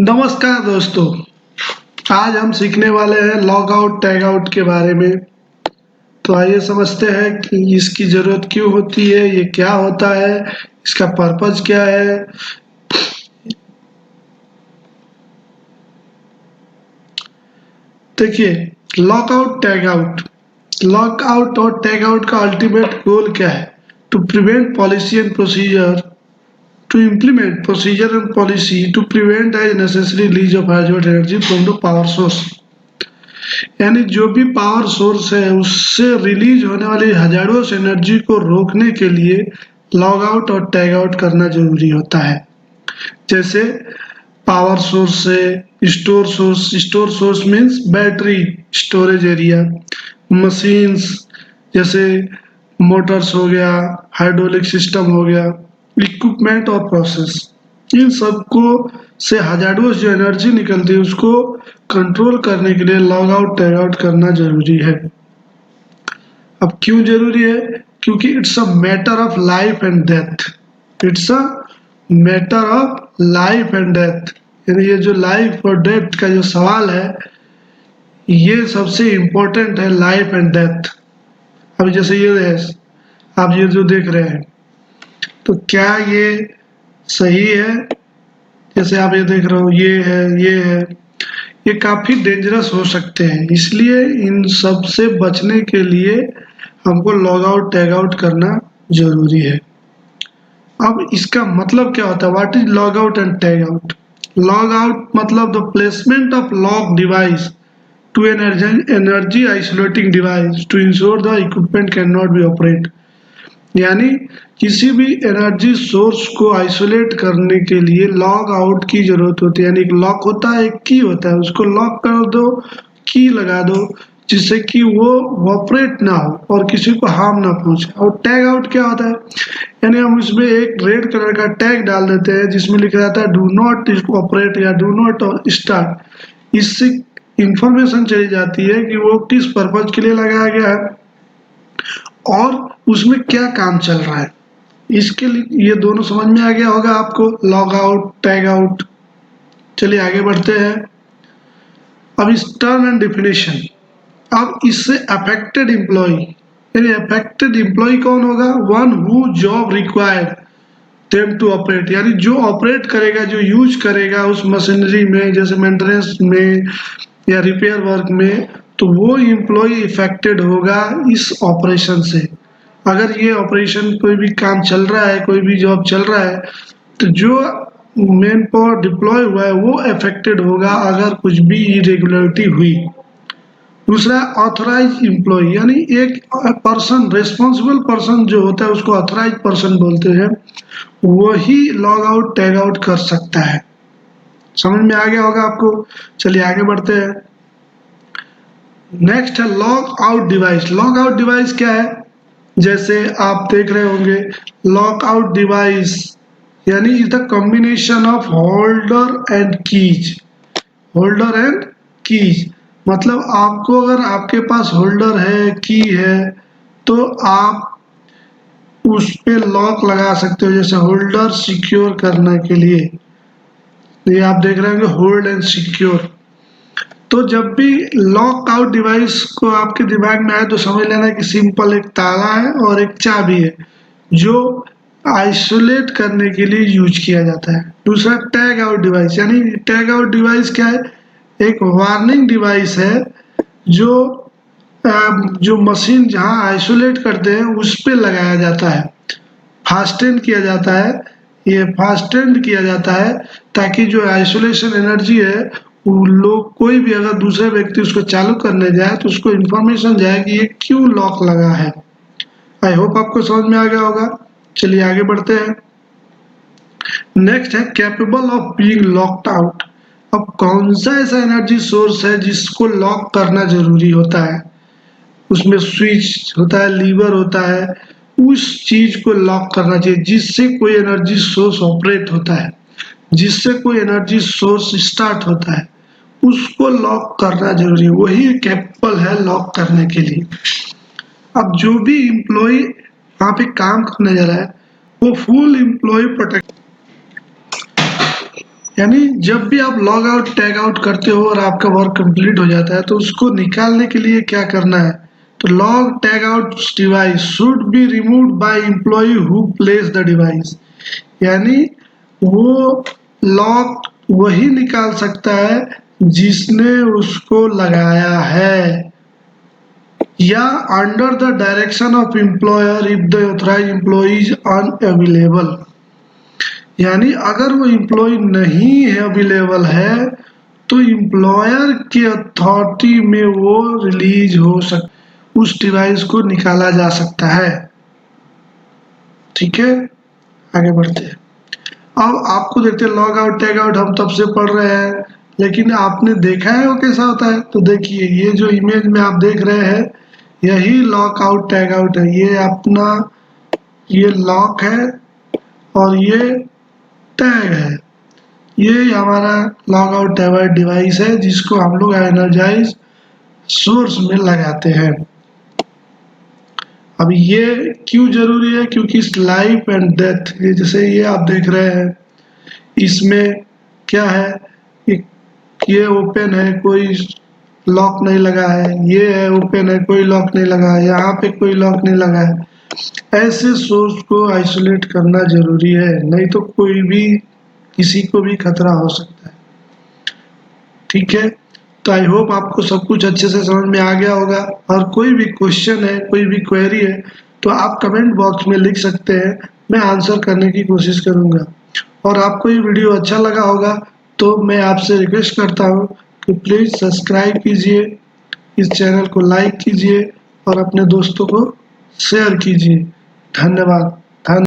नमस्कार दोस्तों। आज हम सीखने वाले हैं लॉग आउट टैग आउट के बारे में। तो आइए समझते हैं कि इसकी ज़रूरत क्यों होती है, ये क्या होता है, इसका पर्पज क्या है। देखिए, लॉक आउट और टैग आउट का अल्टीमेट गोल क्या है? To prevent policy and procedure to implement procedure and policy to prevent as necessary release of hazardous energy from the power source। यानी जो भी पावर सोर्स है उससे रिलीज होने वाली हजार्डस एनर्जी को रोकने के लिए लॉग आउट और टैग आउट करना जरूरी होता है। जैसे पावर सोर्स से store source means battery storage area, machines जैसे मोटर्स हो गया, हाइड्रोलिक सिस्टम हो गया, इक्विपमेंट और प्रोसेस, इन सबको से हजार्डस जो एनर्जी निकलती है उसको कंट्रोल करने के लिए लॉग आउट टैग आउट करना जरूरी है। अब क्यों जरूरी है? क्योंकि it's a matter of life and death. It's a matter of life and death, यानी ये जो लाइफ और डेथ का जो सवाल है ये सबसे इम्पोर्टेंट है, लाइफ एंड डेथ। अब जैसे ये है, आप ये जो देख रहे हैं, तो क्या ये सही है? जैसे आप ये देख रहे हो, ये है, ये काफी डेंजरस हो सकते हैं। इसलिए इन सब से बचने के लिए हमको लॉग आउट टैग आउट करना जरूरी है। अब इसका मतलब क्या होता है? What is log out and tag out? Log out मतलब the placement of lock device to an energy isolating device to ensure the equipment can not be operate. यानी किसी भी एनर्जी सोर्स को आइसोलेट करने के लिए लॉग आउट की जरूरत होती है। यानी एक लॉक होता है, एक की होता है, उसको लॉक कर दो, की लगा दो, जिससे कि वो ऑपरेट ना हो और किसी को हार्म ना पहुंचे। और टैग आउट क्या होता है? यानी हम इसमें एक रेड कलर का टैग डाल देते हैं जिसमें लिखा जाता है डू नॉट ऑपरेट या डू नॉट स्टार्ट। इससे इंफॉर्मेशन चली जाती है कि वो किस पर्पज के लिए लगाया गया है और उसमें क्या काम चल रहा है। इसके लिए ये दोनों समझ में आ गया होगा आपको, लॉग आउट टैग आउट। चलिए आगे बढ़ते हैं। अब इस टर्म एंड डिफिनेशन। अब इससे अफेक्टेड एम्प्लॉय, यानी अफेक्टेड एम्प्लॉय कौन होगा? One who job required them to operate, यानी जो ऑपरेट करेगा, जो यूज करेगा उस मशीनरी में, जैसे मेंटेनेंस में या रिपेयर वर्क में, तो वो एम्प्लॉय इफेक्टेड होगा इस ऑपरेशन से। अगर ये ऑपरेशन कोई भी काम चल रहा है, कोई भी जॉब चल रहा है, तो जो मेन पावर डिप्लॉय हुआ है वो अफेक्टेड होगा अगर कुछ भी इरेगुलरिटी हुई। दूसरा ऑथराइज एम्प्लॉय, यानी एक पर्सन, रेस्पॉन्सिबल पर्सन जो होता है उसको ऑथराइज पर्सन बोलते हैं, वही लॉग आउट टैग आउट कर सकता है। समझ में आ गया होगा आपको। चलिए आगे बढ़ते हैं। नेक्स्ट है log out device. Log out device क्या है? जैसे आप देख रहे होंगे, लॉक आउट डिवाइस यानी is the combination of holder and keys. Holder and keys मतलब आपको, अगर आपके पास होल्डर है, की है, तो आप उस पे लॉक लगा सकते हो। जैसे होल्डर सिक्योर करने के लिए, ये आप देख रहे होंगे होल्ड एंड सिक्योर। तो जब भी लॉक आउट डिवाइस को आपके दिमाग में आए तो समझ लेना कि सिंपल एक ताला है और एक चाबी है जो आइसोलेट करने के लिए यूज किया जाता है। दूसरा टैग आउट डिवाइस, यानी टैग आउट डिवाइस क्या है? एक वार्निंग डिवाइस है जो जो मशीन जहां आइसोलेट करते हैं उस पे लगाया जाता है, फास्टेन किया जाता है। ये फास्टेन किया जाता है ताकि जो आइसोलेशन एनर्जी है, वो लोग, कोई भी अगर दूसरे व्यक्ति उसको चालू करने जाए तो उसको इन्फॉर्मेशन जाए कि ये क्यों लॉक लगा है। आई होप आपको समझ में आ गया होगा। चलिए आगे बढ़ते हैं। नेक्स्ट है capable of being locked out. अब कौन सा ऐसा एनर्जी सोर्स है जिसको लॉक करना जरूरी होता है? उसमें स्विच होता है, लीवर होता है, उस चीज को लॉक करना चाहिए जिससे कोई एनर्जी सोर्स ऑपरेट होता है, जिससे कोई एनर्जी सोर्स स्टार्ट होता है, उसको लॉक करना जरूरी है। वही कैपेबल है लॉक करने के लिए। अब जो भी इम्प्लॉय वहां पे काम करने जा रहा है वो फुल इम्प्लॉय प्रोटेक्ट, यानी जब भी आप लॉग आउट टैग आउट करते हो और आपका वर्क कंप्लीट हो जाता है तो उसको निकालने के लिए क्या करना है, तो lock tag out device should be removed by employee who place the device. यानी वो लॉग वही निकाल सकता है जिसने उसको लगाया है, या under the direction of employer if the authorize employee is unavailable. यानी अगर वो एम्प्लॉय नहीं है अवेलेबल है तो एम्प्लॉयर के अथॉरिटी में वो रिलीज हो उस डिवाइस को निकाला जा सकता है। ठीक है, आगे बढ़ते हैं। अब आपको देखते हैं लॉग आउट टैग आउट हम तब से पढ़ रहे हैं, लेकिन आपने देखा है वो कैसा होता है? तो देखिए ये जो इमेज में आप देख रहे हैं यही लॉक आउट टैग आउट है। ये अपना ये लॉक है और ये टैग है। ये हमारा log out tag out device है जिसको हम लोग एनर्जाइज सोर्स में लगाते हैं। अब ये क्यों जरूरी है? क्योंकि इस लाइफ एंड डेथ, ये जैसे ये आप देख रहे हैं इसमें क्या है, ये ओपन है कोई लॉक नहीं लगा है, ये है ओपन है कोई लॉक नहीं लगा है, यहाँ पे कोई लॉक नहीं लगा है। ऐसे सोर्स को आइसोलेट करना जरूरी है, नहीं तो कोई भी किसी को भी खतरा हो सकता है। ठीक है, तो आई होप आपको सब कुछ अच्छे से समझ में आ गया होगा। और कोई भी क्वेश्चन है, कोई भी क्वेरी है तो आप कमेंट बॉक्स में लिख सकते हैं, मैं आंसर करने की कोशिश करूंगा। और आपको ये वीडियो अच्छा लगा होगा तो मैं आपसे रिक्वेस्ट करता हूँ कि प्लीज़ सब्सक्राइब कीजिए, इस चैनल को लाइक कीजिए और अपने दोस्तों को शेयर कीजिए। धन्यवाद।